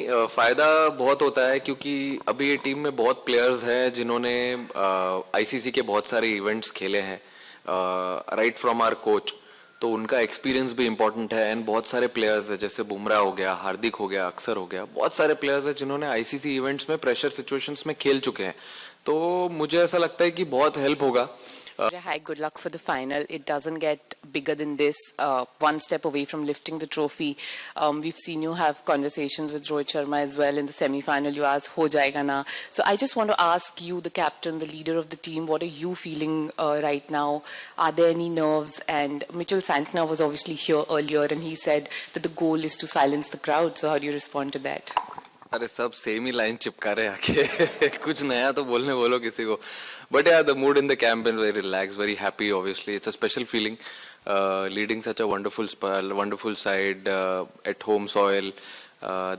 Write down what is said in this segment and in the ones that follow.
नहीं, फायदा बहुत होता है क्योंकि अभी ये टीम में बहुत प्लेयर्स हैं जिन्होंने आईसीसी के बहुत सारे इवेंट्स खेले हैं राइट फ्रॉम आवर कोच, तो उनका एक्सपीरियंस भी इम्पोर्टेंट है। एंड बहुत सारे प्लेयर्स हैं जैसे बुमराह हो गया, हार्दिक हो गया, अक्षर हो गया, बहुत सारे प्लेयर्स हैं जिन्होंने आईसीसी इवेंट्स में प्रेशर सिचुएशंस में खेल चुके हैं, तो मुझे ऐसा लगता है कि बहुत हेल्प होगा। Hi, good luck for the final. It doesn't get bigger than this. One step away from lifting the trophy. We've seen you have conversations with Rohit Sharma as well in the semi-final. You asked, "Ho jayega na?" So I just want to ask you, the captain, the leader of the team, what are you feeling right now? Are there any nerves? And Mitchell Santner was obviously here earlier, and he said that the goal is to silence the crowd. So how do you respond to that? अरे सब same ही line चिपका रहे आके कुछ नया तो बोलने बोलो किसी को। बट या the mood in the camp is very relax, very happy. Obviously it's a special feeling leading such a wonderful side at home soil,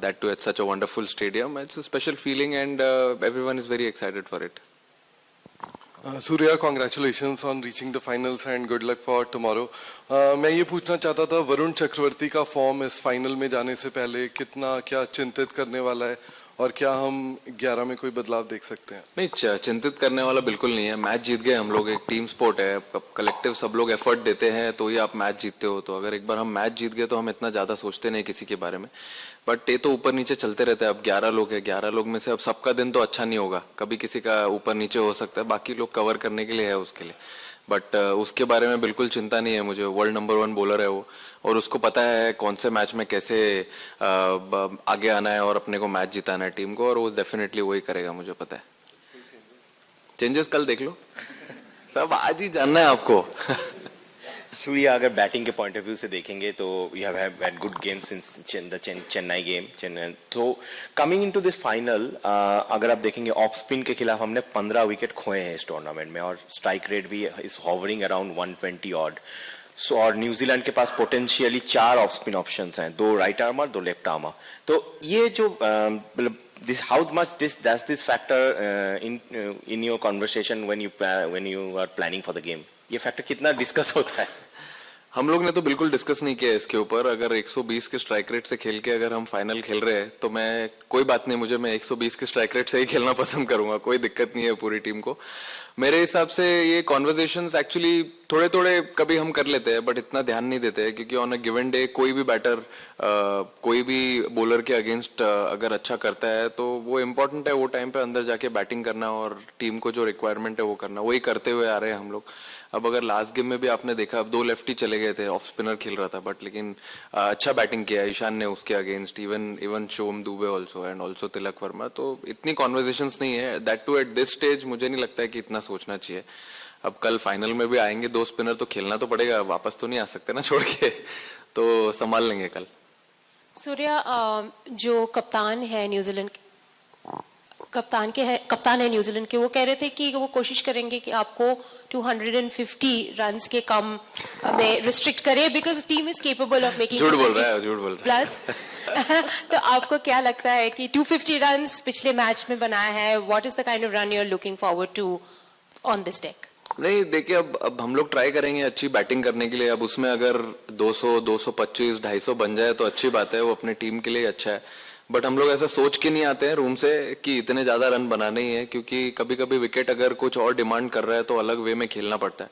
that too at such a wonderful stadium. It's a special feeling and everyone is very excited for it. Surya, congratulations on reaching the finals and good luck for tomorrow. मैं ये पूछना चाहता था, वरुण चक्रवर्ती का form इस final में जाने से पहले कितना क्या चिंतित करने वाला है और क्या हम 11 में कोई बदलाव देख सकते हैं? नहीं, चिंतित करने वाला बिल्कुल नहीं है। मैच जीत गए हम लोग, एक टीम स्पोर्ट है, कलेक्टिव सब लोग एफर्ट देते हैं तो ही आप मैच जीतते हो। तो अगर एक बार हम मैच जीत गए तो हम इतना ज्यादा सोचते नहीं किसी के बारे में। बट ये तो ऊपर नीचे चलते रहते हैं। अब 11 लोग हैं, 11 लोग में से अब सबका दिन तो अच्छा नहीं होगा, कभी किसी का ऊपर नीचे हो सकता है, बाकी लोग कवर करने के लिए है उसके लिए। बट उसके बारे में बिल्कुल चिंता नहीं है मुझे। वर्ल्ड नंबर 1 बॉलर है वो, और उसको पता है कौन से मैच में कैसे आगे आना है और अपने को मैच जिताना है टीम को, और वो डेफिनेटली वही करेगा, मुझे पता है। चेंजेस कल देख लो सब आज ही जानना है आपको। सूर्या, अगर बैटिंग के पॉइंट ऑफ व्यू से देखेंगे तो you have had good game since the Chennai game. तो कमिंग इनटू दिस फाइनल, अगर आप देखेंगे ऑफ स्पिन के खिलाफ हमने 15 विकेट खोए हैं इस टूर्नामेंट में, और स्ट्राइक रेट भी इज हॉवरिंग अराउंड 120 ऑड। सो और न्यूजीलैंड के पास पोटेंशियली 4 ऑफ स्पिन ऑप्शंस हैं, 2 राइट आर्मर 2 लेफ्ट आर्मर। तो ये जो this how much does this factor in your conversation when you are planning for the game? ये factor कितना discuss होता है? हम लोग ने तो बिल्कुल डिस्कस नहीं किया इसके ऊपर। अगर 120 के स्ट्राइक रेट से खेल के अगर हम फाइनल खेल रहे हैं तो मैं कोई बात नहीं, मुझे मैं 120 के स्ट्राइक रेट से ही खेलना पसंद करूंगा, कोई दिक्कत नहीं है पूरी टीम को। मेरे हिसाब से ये कॉन्वर्सेशंस एक्चुअली थोड़े थोड़े कभी हम कर लेते हैं, बट इतना ध्यान नहीं देते हैं, क्योंकि ऑन अ गिवन डे कोई भी बैटर कोई भी बॉलर के अगेंस्ट अगर अच्छा करता है तो वो इम्पोर्टेंट है वो टाइम पे अंदर जाके बैटिंग करना और टीम को जो रिक्वायरमेंट है वो करना, वही करते हुए आ रहे हैं हम लोग। अब अगर लास्ट गेम में भी आपने देखा, अब 2 लेफ्टी चले गए थे, ऑफ स्पिनर खेल रहा था, बट लेकिन अच्छा बैटिंग किया ईशान ने उसके against, even Shivam Dube also and also Tilak Varma. तो इतनी कॉन्वर्सेशंस नहीं है, that to at this stage मुझे नहीं लगता है कि इतना सोचना चाहिए। अब कल फाइनल में भी आएंगे 2 स्पिनर तो खेलना तो पड़ेगा, वापस तो नहीं आ सकते ना छोड़ के, तो संभाल लेंगे कल। सूर्या, जो कप्तान है न्यूजीलैंड, कप्तान है न्यूजीलैंड के, वो कह रहे थे कि वो कोशिश करेंगे कि आपको 250 रन्स के कम में रिस्ट्रिक्ट करे, because team is capable of making. झूठ बोल रहा है प्लस तो आपको क्या लगता है कि 250 रन्स पिछले मैच में बनाया है, what is the kind of run you are looking forward to on this deck? नहीं देखिए, अब हम लोग ट्राई करेंगे अच्छी बैटिंग करने के लिए। अब उसमें अगर 200, 225, 250 बन जाए तो अच्छी बात है, वो अपने टीम के लिए अच्छा है। बट हम लोग ऐसा सोच के नहीं आते हैं रूम से कि इतने ज्यादा रन बनाने ही है, क्योंकि कभी कभी विकेट अगर कुछ और डिमांड कर रहा है तो अलग वे में खेलना पड़ता है।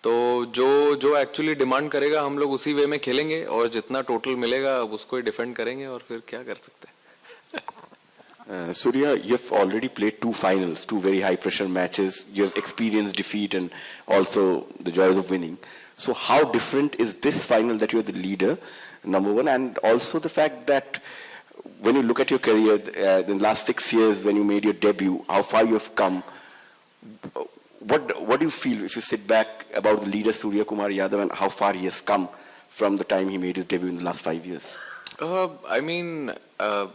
तो जो एक्चुअली डिमांड करेगा हम लोग उसी वे में खेलेंगे, और जितना टोटल मिलेगा उसको ही डिफेंड करेंगे, और फिर क्या कर सकते हैं। Surya, you've already played 2 finals, 2 very high pressure matches. You have experienced defeat and also the joys of winning. So how different is this final that you're the leader, number one, and also the fact that when you look at your career, in the last 6 years when you made your debut, how far you have come, what do you feel if you sit back about the leader Surya Kumar Yadav and how far he has come from the time he made his debut in the last 5 years? I mean,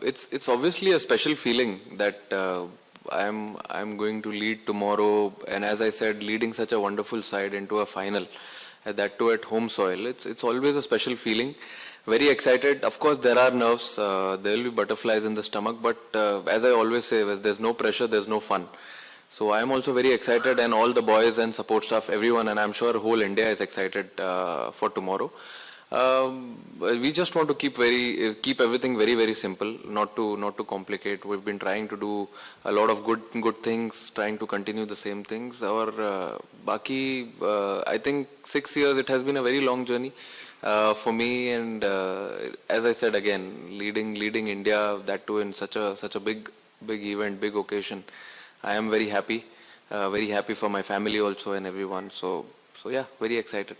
it's obviously a special feeling that I'm going to lead tomorrow, and as I said, leading such a wonderful side into a final, that too at home soil. It's always a special feeling. Very excited. Of course, there are nerves. There will be butterflies in the stomach, but as I always say, there's no pressure, there's no fun. So I am also very excited, and all the boys and support staff, everyone, and I'm sure whole India is excited for tomorrow. We just want to keep everything very very simple, not to complicate. We've been trying to do a lot of good things, trying to continue the same things. I think 6 years, it has been a very long journey for me, and as I said again, leading India, that too in such a big event, big occasion. I am very happy for my family also and everyone. So yeah, very excited.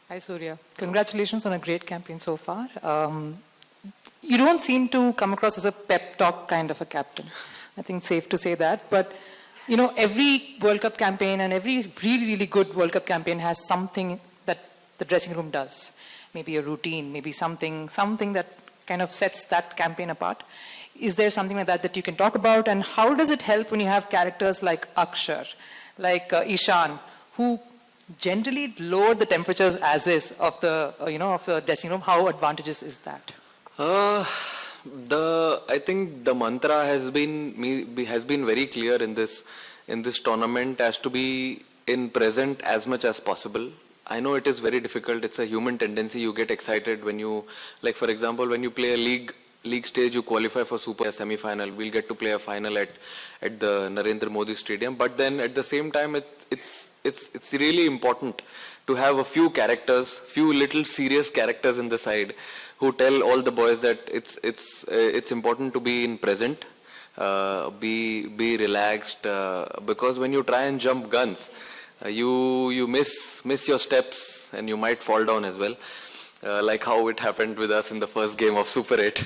Hi, Surya. Congratulations on a great campaign so far. You don't seem to come across as a pep talk kind of a captain. I think it's safe to say that. But, you know, every World Cup campaign and every really, really good World Cup campaign has something that the dressing room does. Maybe a routine, maybe something that kind of sets that campaign apart. Is there something like that you can talk about? And how does it help when you have characters like Akshar, like Ishan, who generally lower the temperatures as is of the of the dressing room? How advantageous is that? I think the mantra has been very clear in this tournament, as to be in present as much as possible. I know it is very difficult. It's a human tendency. You get excited when you, like for example, when you play a league stage, you qualify for Super semi-final. We'll get to play a final at the Narendra Modi Stadium. But then at the same time, it's really important to have a few little serious characters in the side, who tell all the boys that it's important to be in present, be relaxed, because when you try and jump guns, you miss your steps and you might fall down as well. Like how it happened with us in the first game of Super 8.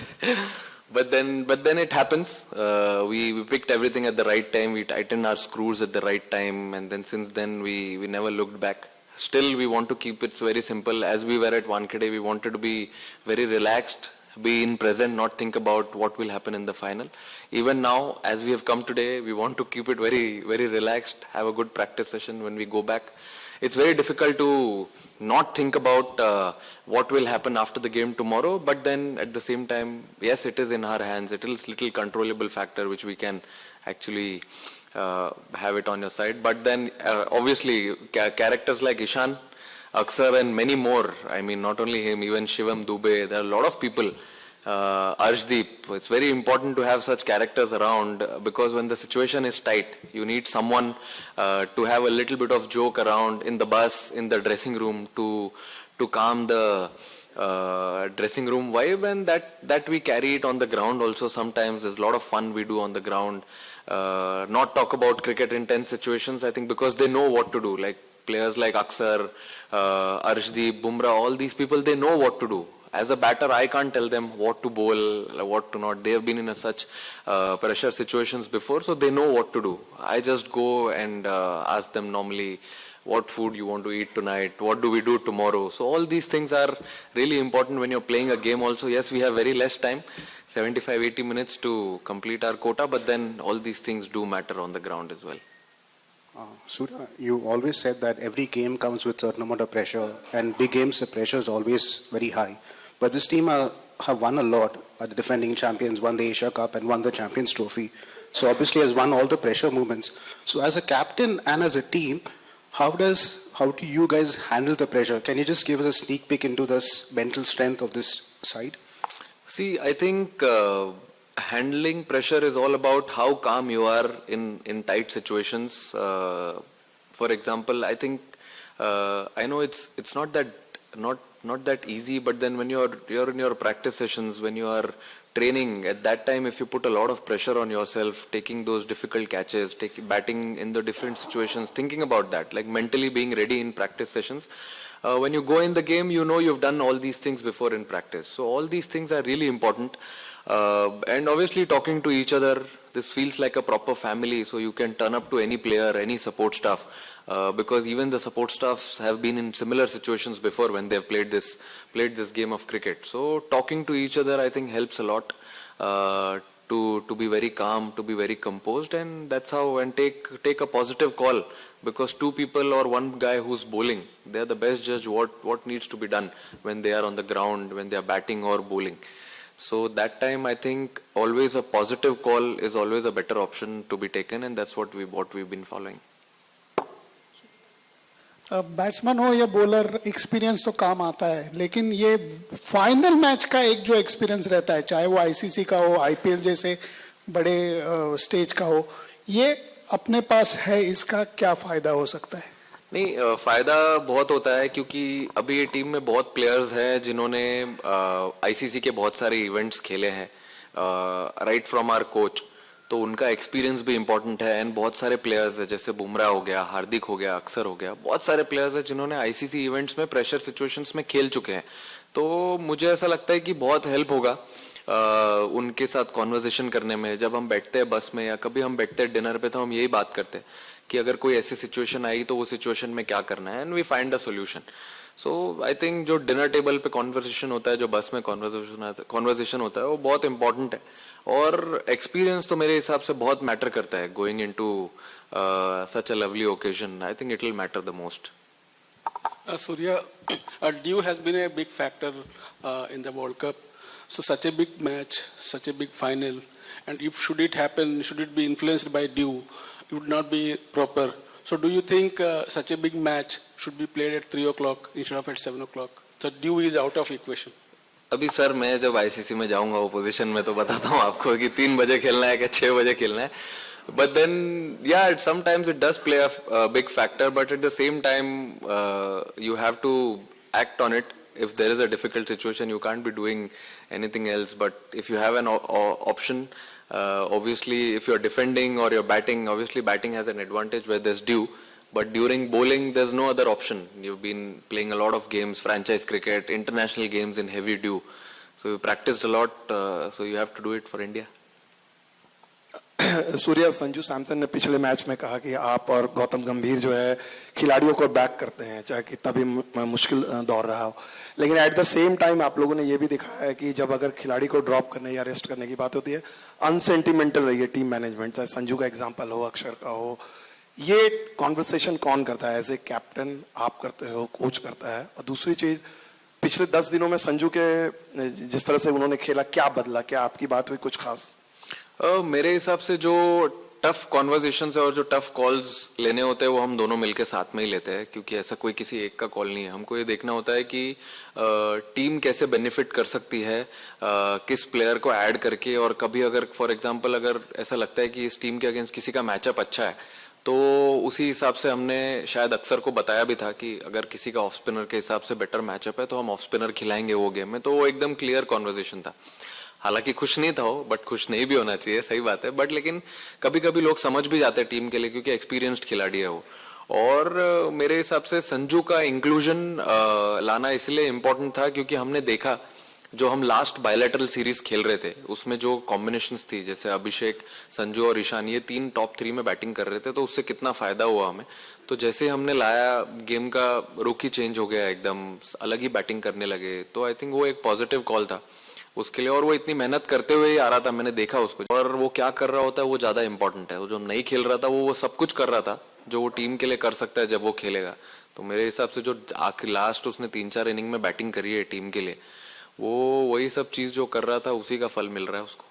But then it happens. We picked everything at the right time. We tightened our screws at the right time, and then since then we never looked back. Still, we want to keep it very simple. As we were at Wankhede, we wanted to be very relaxed, be in present, not think about what will happen in the final. Even now, as we have come today, we want to keep it very, very relaxed, have a good practice session when we go back. It's very difficult to not think about what will happen after the game tomorrow, but then at the same time, yes, it is in our hands. It is little controllable factor which we can actually have it on your side. But then obviously characters like Ishan, Akshar and many more, I mean not only him, even Shivam Dubey, there are a lot of people, Arshdeep. It's very important to have such characters around, because when the situation is tight, you need someone to have a little bit of joke around in the bus, in the dressing room, to calm the dressing room vibe, and that we carry it on the ground also. Sometimes there's a lot of fun we do on the ground. Not talk about cricket in tense situations, I think, because they know what to do. Like players like Akshar, Arshdeep, Bumrah, all these people, they know what to do. As a batter, I can't tell them what to bowl, what to not. They have been in such pressure situations before, so they know what to do. I just go and ask them normally, what food you want to eat tonight, what do we do tomorrow. So all these things are really important when you're playing a game also. Yes, we have very less time, 75-80 minutes to complete our quota, but then all these things do matter on the ground as well. Surya, you always said that every game comes with a certain amount of pressure, and big games the pressure is always very high. But this team have won a lot. The defending champions won the Asia Cup and won the Champions Trophy. So obviously has won all the pressure movements. So as a captain and as a team, how do you guys handle the pressure? Can you just give us a sneak peek into this mental strength of this side? See, I think handling pressure is all about how calm you are in tight situations. For example, I think I know it's not that easy, but then when you're in your practice sessions, when you are training, at that time, if you put a lot of pressure on yourself, taking those difficult catches, batting in the different situations, thinking about that, like mentally being ready in practice sessions. When you go in the game, you know you've done all these things before in practice. So all these things are really important. And obviously talking to each other, this feels like a proper family, so you can turn up to any player, any support staff, because even the support staffs have been in similar situations before when they've played this game of cricket. So talking to each other, I think, helps a lot to be very calm, to be very composed, and that's how, and take a positive call, because two people or one guy who's bowling, they're the best judge what needs to be done when they are on the ground, when they are batting or bowling. So that time, I think always a positive call is always a better option to be taken, and that's what we've been following. Batsman हो या bowler, experience तो काम आता है, लेकिन ये final match का एक जो एक्सपीरियंस रहता है, चाहे वो आईसीसी का हो, आईपीएल जैसे बड़े स्टेज का हो, ये अपने पास है, इसका क्या फायदा हो सकता है? नहीं, फायदा बहुत होता है क्योंकि अभी ये टीम में बहुत प्लेयर्स हैं जिन्होंने आईसीसी के बहुत सारे इवेंट्स खेले हैं, राइट फ्रॉम आवर कोच, तो उनका एक्सपीरियंस भी इम्पोर्टेंट है। एंड बहुत सारे प्लेयर्स हैं, जैसे बुमराह हो गया, हार्दिक हो गया, अक्षर हो गया, बहुत सारे प्लेयर्स हैं जिन्होंने आईसीसी इवेंट्स में प्रेशर सिचुएशंस में खेल चुके हैं। तो मुझे ऐसा लगता है कि बहुत हेल्प होगा उनके साथ कॉन्वर्सेशन करने में। जब हम बैठते हैं बस में या कभी हम बैठते हैं डिनर पे, तो हम यही बात करते हैं कि अगर कोई ऐसी सिचुएशन आई तो वो सिचुएशन में क्या करना है, and we find a solution. So I think जो डिनर टेबल पे कॉन्वर्सेशन होता है, जो बस में कॉन्वर्सेशन होता है, वो बहुत इंपॉर्टेंट है। और एक्सपीरियंस तो मेरे हिसाब से बहुत मैटर करता है going into such a lovely occasion. I think it will matter the most. Surya, dew has been a big factor in the World Cup. So such a big match, such a big final, and if should it happen, should it be influenced by dew, it would not be proper. So do you think such a big match should be played at 3 o'clock instead of at 7 o'clock? So dew is out of equation. अभी sir मैं जब ICC में जाऊंगा opposition में तो बताता हूँ आपको कि 3 बजे खेलना है क्या 6 बजे खेलना है. But then, yeah, sometimes it does play a big factor, but at the same time, you have to act on it. If there is a difficult situation, you can't be doing anything else. But if you have an option, obviously, if you're defending or you're batting, obviously batting has an advantage where there's dew. But during bowling, there's no other option. You've been playing a lot of games, franchise cricket, international games in heavy dew. So you practiced a lot, so you have to do it for India. Surya, Sanju Samson ने पिछले match में कहा कि आप और गौतम गंभीर जो है खिलाड़ियों को बैक करते हैं चाहे कितना भी मुश्किल दौर रहा हो, लेकिन एट द सेम टाइम आप लोगों ने ये भी दिखाया है कि जब अगर खिलाड़ी को ड्रॉप करने या रेस्ट करने की बात होती है, अनसेंटिमेंटल रही है टीम मैनेजमेंट, चाहे संजू का एग्जाम्पल हो, अक्षर का हो. ये कॉन्वर्सेशन कौन करता है? एज ए कैप्टन आप करते हो, कोच करता है? और दूसरी चीज, पिछले 10 दिनों में संजू के जिस तरह से उन्होंने खेला, क्या बदला? क्या आपकी बात हुई कुछ खास? मेरे हिसाब से जो टफ कॉन्वर्सेशंस है और जो टफ कॉल्स लेने होते हैं वो हम दोनों मिलके साथ में ही लेते हैं, क्योंकि ऐसा कोई किसी एक का कॉल नहीं है. हमको ये देखना होता है कि टीम कैसे बेनिफिट कर सकती है किस प्लेयर को ऐड करके. और कभी अगर फॉर एग्जांपल अगर ऐसा लगता है कि इस टीम के अगेंस्ट किसी का मैचअप अच्छा है, तो उसी हिसाब से हमने शायद अक्सर को बताया भी था कि अगर किसी का ऑफ स्पिनर के हिसाब से बेटर मैचअप है तो हम ऑफ स्पिनर खिलाएंगे वो गेम में. तो वो एकदम क्लियर कॉन्वर्सेशन था. हालांकि खुश नहीं था वो, बट खुश नहीं भी होना चाहिए, सही बात है. बट लेकिन कभी कभी लोग समझ भी जाते हैं टीम के लिए, क्योंकि एक्सपीरियंस्ड खिलाड़ी है वो. और मेरे हिसाब से संजू का इंक्लूजन लाना इसलिए इम्पोर्टेंट था क्योंकि हमने देखा जो हम लास्ट बायलैटरल सीरीज खेल रहे थे उसमें जो कॉम्बिनेशंस थी, जैसे अभिषेक, संजू और ईशान, ये 3 टॉप 3 में बैटिंग कर रहे थे, तो उससे कितना फायदा हुआ हमें. तो जैसे हमने लाया, गेम का रुख ही चेंज हो गया, एकदम अलग ही बैटिंग करने लगे. तो आई थिंक वो एक पॉजिटिव कॉल था उसके लिए. और वो इतनी मेहनत करते हुए ही आ रहा था, मैंने देखा उसको. और वो क्या कर रहा होता है वो ज्यादा इंपॉर्टेंट है. वो जो नहीं खेल रहा था वो सब कुछ कर रहा था जो वो टीम के लिए कर सकता है जब वो खेलेगा. तो मेरे हिसाब से जो आखिर लास्ट उसने 3-4 इनिंग में बैटिंग करी है टीम के लिए, वो वही सब चीज जो कर रहा था उसी का फल मिल रहा है उसको.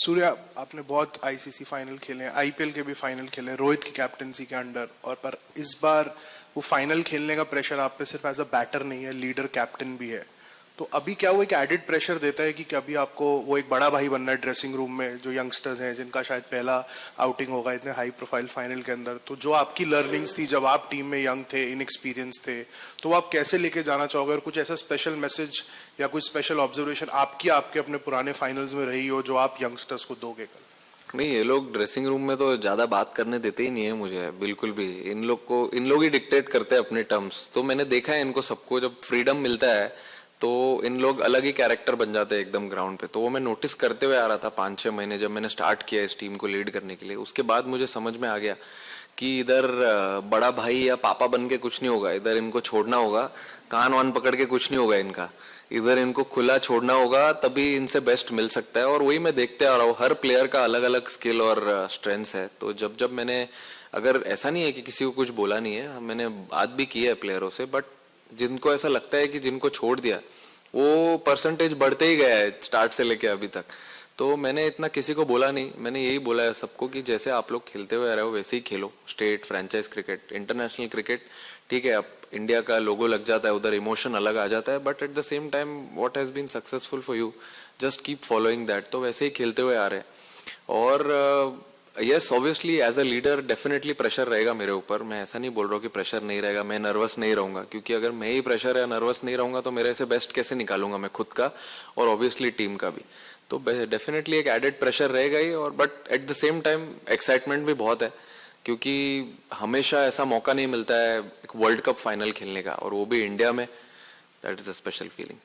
सूर्या, आपने बहुत आईसीसी फाइनल खेले हैं, आईपीएल के भी फाइनल खेले हैं रोहित की कैप्टनसी के अंडर, और पर इस बार वो फाइनल खेलने का प्रेशर आप पे सिर्फ एज अ बैटर नहीं है, लीडर कैप्टन भी है. तो अभी क्या वो एक एडिड प्रेशर देता है कि अभी आपको वो एक बड़ा भाई बनना है ड्रेसिंग रूम में, जो यंगस्टर्स हैं जिनका शायद पहला आउटिंग होगा इतने हाई प्रोफाइल फाइनल के अंदर. तो जो आपकी लर्निंग्स थी जब आप टीम में यंग थे, इनएक्सपीरियंस थे, तो आप कैसे लेके जाना चाहोगे? और कुछ ऐसा स्पेशल मैसेज या कोई स्पेशल ऑब्जर्वेशन आपके अपने पुराने फाइनल्स में रही हो जो आप यंगस्टर्स को दोगे कल? नहीं, ये लोग ड्रेसिंग रूम में तो ज्यादा बात करने देते ही नहीं है मुझे, बिल्कुल भी. इन लोग ही डिक्टेट करते हैं अपने टर्म्स. तो मैंने देखा है इनको सबको, जब फ्रीडम मिलता है तो इन लोग अलग ही कैरेक्टर बन जाते हैं एकदम ग्राउंड पे. तो वो मैं नोटिस करते हुए आ रहा था 5-6 महीने जब मैंने स्टार्ट किया इस टीम को लीड करने के लिए. उसके बाद मुझे समझ में आ गया कि इधर बड़ा भाई या पापा बन के कुछ नहीं होगा, इधर इनको छोड़ना होगा, कान वान पकड़ के कुछ नहीं होगा इनका, इधर इनको खुला छोड़ना होगा, तभी इनसे बेस्ट मिल सकता है. और वही मैं देखते आ रहा हूँ, हर प्लेयर का अलग अलग स्किल और स्ट्रेंथ्स है. तो जब मैंने, अगर ऐसा नहीं है कि किसी को कुछ बोला नहीं है, मैंने बात भी की है प्लेयरों से, बट जिनको ऐसा लगता है कि जिनको छोड़ दिया वो परसेंटेज बढ़ते ही गया है स्टार्ट से लेके अभी तक. तो मैंने इतना किसी को बोला नहीं, मैंने यही बोला है सबको कि जैसे आप लोग खेलते हुए आ रहे हो वैसे ही खेलो. State, franchise cricket, international cricket, ठीक है, अब इंडिया का लोगो लग जाता है उधर, इमोशन अलग आ जाता है, but at the same time what has been successful for you, just keep following that. तो वैसे ही खेलते हुए आ रहे हैं. और yes, obviously as a leader definitely pressure रहेगा मेरे ऊपर. मैं ऐसा नहीं बोल रहा हूँ कि प्रेशर नहीं रहेगा, मैं नर्वस नहीं रहूंगा, क्योंकि अगर मैं ही प्रेशर या नर्वस नहीं रहूंगा तो मेरे से बेस्ट कैसे निकालूंगा मैं खुद का और ऑब्वियसली टीम का भी. तो डेफिनेटली एक एडेड प्रेशर रहेगा ही. और but at the same time excitement भी बहुत है, क्योंकि हमेशा ऐसा मौका नहीं मिलता है एक वर्ल्ड कप फाइनल खेलने का, और वो भी इंडिया में. That is a special feeling.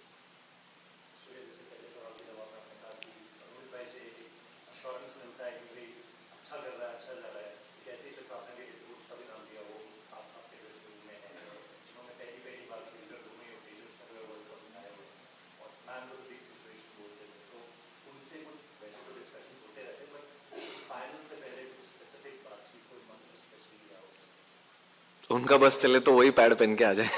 उनका बस चले तो वही पैड पहन के आ जाए.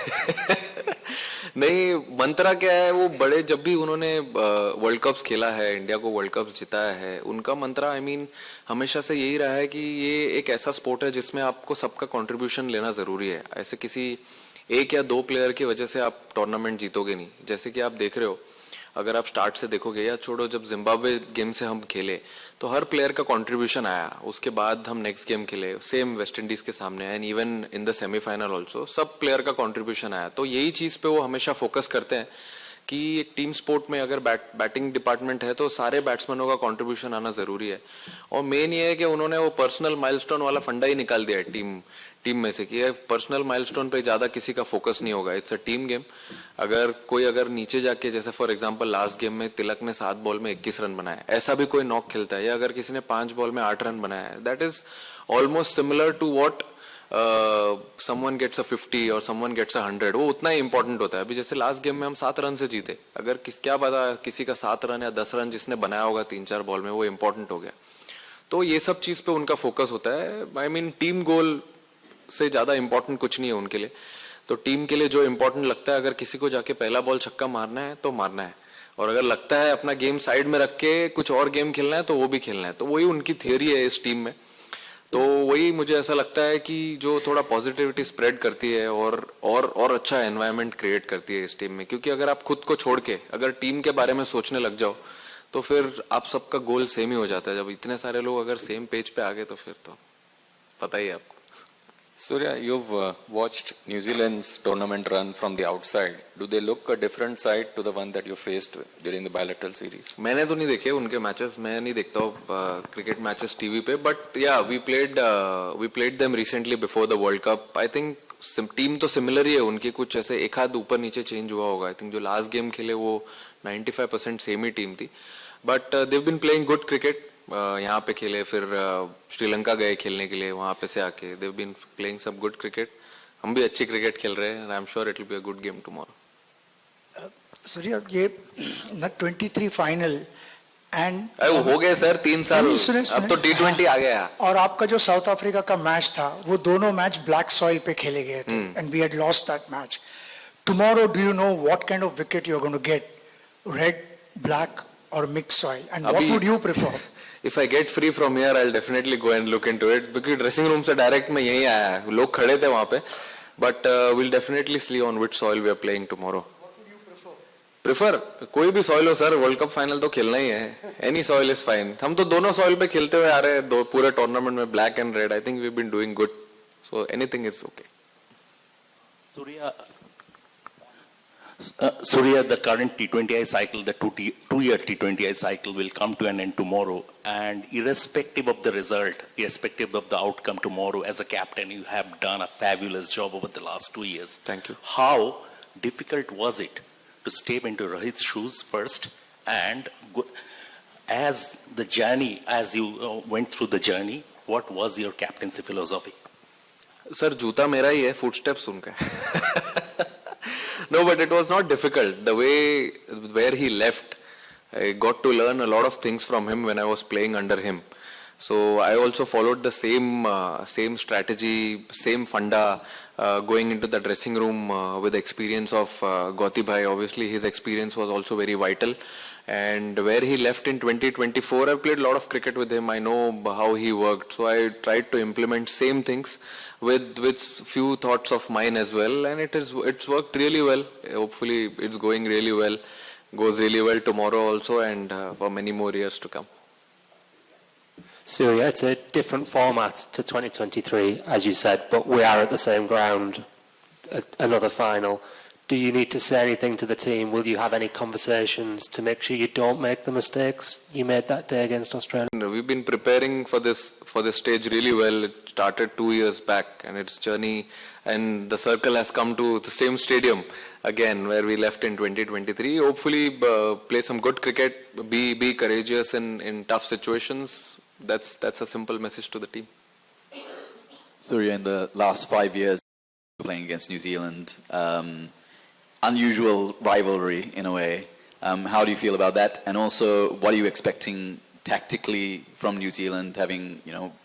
नहीं, मंत्रा क्या है, वो बड़े जब भी उन्होंने वर्ल्ड कप्स खेला है, इंडिया को वर्ल्ड कप्स जिताया है, उनका मंत्रा आई मीन हमेशा से यही रहा है कि ये एक ऐसा स्पोर्ट है जिसमें आपको सबका कंट्रीब्यूशन लेना जरूरी है. ऐसे किसी एक या दो प्लेयर की वजह से आप टूर्नामेंट जीतोगे नहीं. जैसे कि आप देख रहे हो, अगर आप स्टार्ट से देखोगे या छोड़ो, जब जिम्बाब्वे गेम से हम खेले तो हर प्लेयर का कंट्रीब्यूशन आया. उसके बाद हम नेक्स्ट गेम खेले सेम वेस्ट इंडीज के सामने, and even in the semifinal also सब प्लेयर का कंट्रीब्यूशन आया. तो यही चीज पे वो हमेशा फोकस करते हैं कि एक टीम स्पोर्ट में अगर बैटिंग डिपार्टमेंट है तो सारे बैट्समैनों का कंट्रीब्यूशन आना जरूरी है. और मेन ये है कि उन्होंने वो पर्सनल माइलस्टोन वाला फंडा ही निकाल दिया है टीम में से कि पर्सनल माइलस्टोन पे ज्यादा किसी का फोकस नहीं होगा. It's a team game. अगर नीचे जाके, जैसे फॉर एग्जांपल लास्ट गेम में तिलक ने 7 बॉल में 21 रन बनाए, ऐसा भी कोई नॉक खेलता है, या अगर किसी ने 5 बॉल में 8 रन बनाया है, that is almost similar to what someone gets a 50 और समवन गेट्स अ 100. वो उतना ही इंपॉर्टेंट होता है. अभी जैसे लास्ट गेम में हम 7 रन से जीते, अगर क्या पता किसी का 7 रन या 10 रन जिसने बनाया होगा 3-4 बॉल में, वो इंपॉर्टेंट हो गया. तो ये सब चीज पे उनका फोकस होता है. आई मीन टीम गोल से ज्यादा इंपॉर्टेंट कुछ नहीं है उनके लिए. तो टीम के लिए जो इंपॉर्टेंट लगता है, अगर किसी को जाके पहला बॉल छक्का मारना है तो मारना है, और अगर लगता है अपना गेम साइड में रख के कुछ और गेम खेलना है तो वो भी खेलना है. तो वही उनकी थियरी है इस टीम में. तो वही मुझे ऐसा लगता है कि जो थोड़ा पॉजिटिविटी स्प्रेड करती है और अच्छा एनवायरनमेंट क्रिएट करती है इस टीम में. क्योंकि अगर आप खुद को छोड़ के अगर टीम के बारे में सोचने लग जाओ तो फिर आप सबका गोल सेम ही हो जाता है. जब इतने सारे लोग अगर सेम पेज पे आ गए तो फिर तो पता ही है आपको. Surya, you've watched New Zealand's tournament run from the outside. Do they look a different side to the one that you faced during the bilateral series? मैंने तो नहीं देखे उनके मैचेस, मैं नहीं देखता हूँ क्रिकेट मैचेस टीवी पे, but yeah we played them recently before the World Cup. I think team तो सिमिलर ही है उनकी, कुछ ऐसे एक आध ऊपर नीचे चेंज हुआ होगा. आई थिंक जो लास्ट गेम खेले वो 95% सेम ही टीम थी, but they've been playing good cricket. यहाँ पे खेले, फिर श्रीलंका गए खेलने के लिए, वहां पे से आके देव बीन प्लेइंग सब गुड क्रिकेट. हम भी अच्छी क्रिकेट खेल रहे हैं. I am sure it will be a good game tomorrow. Surya, ये 23 फाइनल एंड हो गए सर 3 साल, अब तो T20 आ गया. और आपका जो साउथ अफ्रीका का मैच था, वो दोनों मैच ब्लैक सॉइल पे खेले गए थे, and we had lost that match. Tomorrow, do you know what kind of wicket you are going to get? Red, black और mix soil, and what would you prefer? If I get free from here, I'll definitely go and look into it. क्योंकि dressing room से direct मैं यहीं आया है, लोग खड़े थे वहां पे. But we'll definitely see on which soil we are playing tomorrow. Prefer कोई भी सॉइल हो सर, वर्ल्ड कप फाइनल तो खेलना ही है. Any soil is fine. हम तो दोनों सॉइल पे खेलते हुए आ रहे हैं पूरे टूर्नामेंट में, black and red. I think we been doing good, so anything is okay. Surya, the current T20I cycle, the two-year T20I cycle will come to an end tomorrow, and irrespective of the result, irrespective of the outcome tomorrow, as a captain, you have done a fabulous job over the last 2 years. Thank you. How difficult was it to step into Rohit's shoes first, and as the journey, as you went through the journey, what was your captaincy philosophy? Sir जूता मेरा ही है, footsteps उनका. No, but it was not difficult. The way where he left, I got to learn a lot of things from him when I was playing under him. So I also followed the same strategy, same funda, going into the dressing room with the experience of Gauti Bhai. Obviously, his experience was also very vital. and where he left in 2024, I've played a lot of cricket with him. I know how he worked, so I tried to implement same things with few thoughts of mine as well, and it's worked really well. Hopefully it's going really well, goes really well tomorrow also, and for many more years to come. Surya, it's a different format to 2023, as you said, but we are at the same ground, another final. Do you need to say anything to the team? Will you have any conversations to make sure you don't make the mistakes you made that day against Australia? We've been preparing for this stage really well. It started 2 years back, and its journey, and the circle has come to the same stadium again where we left in 2023. Hopefully play some good cricket, be courageous in tough situations. That's a simple message to the team. Surya, in the last 5 years playing against New Zealand, unusual rivalry in a way. How do you feel about that? And also, what are you expecting tactically from New Zealand, having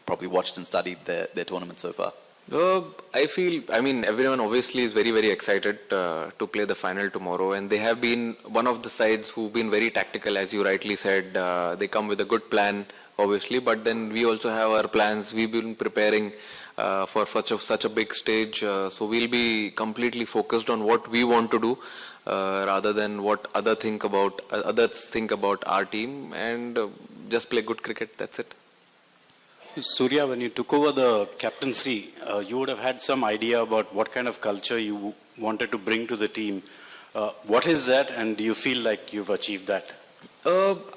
probably watched and studied their tournament so far? I mean, everyone obviously is very, very excited to play the final tomorrow, and they have been one of the sides who've been very tactical, as you rightly said. They come with a good plan, obviously, but then we also have our plans. We've been preparing for such a big stage, so we'll be completely focused on what we want to do rather than what others think about our team, and just play good cricket. That's it. Surya, when you took over the captaincy, you would have had some idea about what kind of culture you wanted to bring to the team. What is that, and do you feel like you've achieved that?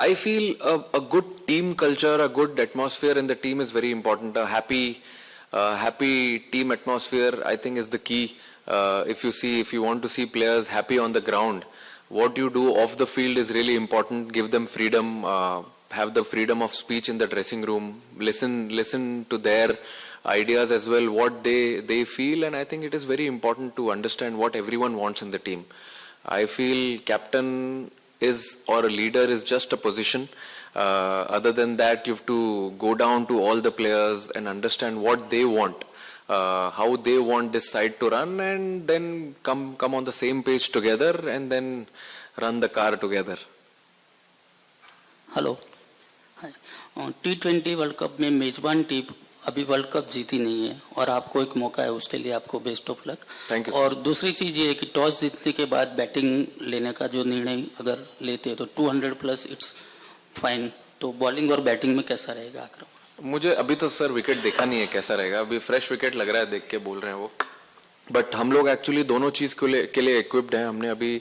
I feel a good team culture, a good atmosphere in the team is very important. A happy team atmosphere, I think, is the key. If you want to see players happy on the ground, what you do off the field is really important. Give them freedom, have the freedom of speech in the dressing room, listen to their ideas as well, what they feel, and I think it is very important to understand what everyone wants in the team. I feel captain or a leader is just a position. Other than that, you have to go down to all the players and understand what they want, how they want this side to run, and then come on the same page together and then run the car together. Hello, T20 world cup में मेजबान team अभी world cup जीती नहीं है और आपको एक मौका है, उसके लिए आपको best of luck. Thank you. और दूसरी चीज ये है कि टॉस जीतने के बाद बैटिंग लेने का जो निर्णय अगर लेते हैं तो 200 प्लस इट्स फाइन, तो बॉलिंग और बैटिंग में कैसा रहेगा आक्रमण? मुझे अभी तो सर विकेट देखा नहीं है कैसा रहेगा, अभी फ्रेश विकेट लग रहा है देख के बोल रहे हैं वो, बट हम लोग एक्चुअली दोनों चीज के लिए इक्विप्ड हैं। हमने अभी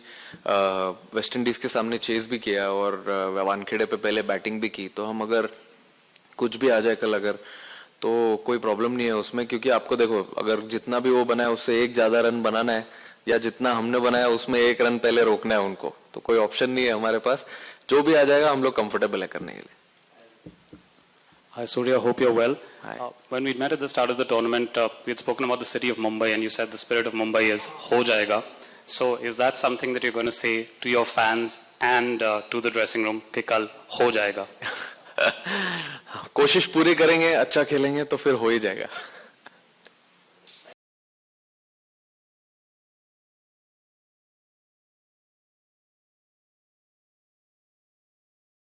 वेस्ट इंडीज के सामने चेस भी किया और वानखेड़े पे पहले बैटिंग भी की, तो हम अगर कुछ भी आ जाए कल अगर, तो कोई प्रॉब्लम नहीं है उसमें, क्योंकि आपको देखो अगर जितना भी वो बना है उससे एक ज्यादा रन बनाना है या जितना हमने बनाया उसमें एक रन पहले रोकना है उनको, तो कोई ऑप्शन नहीं है हमारे पास, जो भी आ जाएगा हम लोग कंफर्टेबल है करने के लिए। Hi Surya, hope you're well. When we met at the start of the tournament, we had spoken about the city of Mumbai, and you said the spirit of Mumbai is ho jayega. So is that something that you're going to say to your fans and to the dressing room कि कल हो जाएगा? कोशिश पूरी करेंगे, अच्छा खेलेंगे तो फिर हो ही जाएगा।